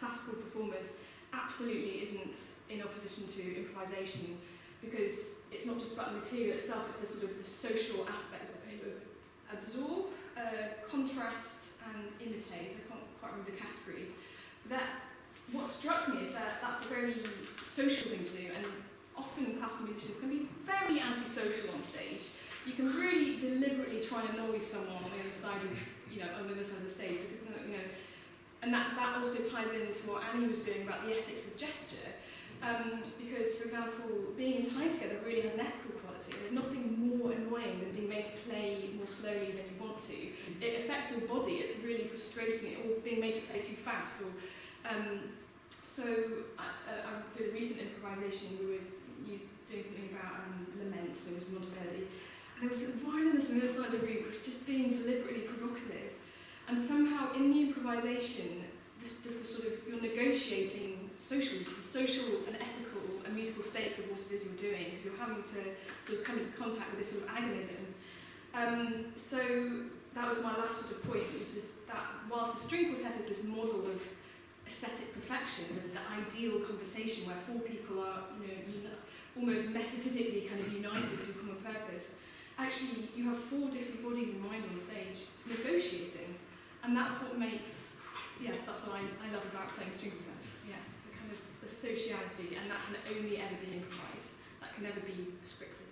classical performers absolutely isn't in opposition to improvisation, because it's not just about the material itself, it's the sort of the social aspect of it. Absorb, contrast, and imitate. I can't quite remember the categories. What struck me is that that's a very social thing to do, and often classical musicians can be very antisocial on stage. You can really deliberately try and annoy someone on the other side of, on the other side of the stage, because, and that also ties into what Annie was doing about the ethics of gesture. Because, for example, being in time together really has an ethical quality. There's nothing more annoying than being made to play more slowly than you want to. It affects your body. It's really frustrating. Or being made to play too fast. Or, so I did a recent improvisation. We were doing something about laments. It was Monteverdi. And there was some violence on the other side of the room, which was just being deliberately provocative. And somehow in the improvisation, the sort of, you're negotiating the social and ethical and musical states of what it is you're doing, because you're having to sort of come into contact with this sort of agonism. So that was my last sort of point, which is that whilst the string quartet is this model of aesthetic perfection, the ideal conversation where four people are, almost metaphysically kind of united through common purpose, actually you have four different bodies and mind on stage negotiating, and that's what makes. Yes, that's what I love about playing string quartets. Yeah, the kind of the sociality, and that can only ever be improvised. That can never be scripted.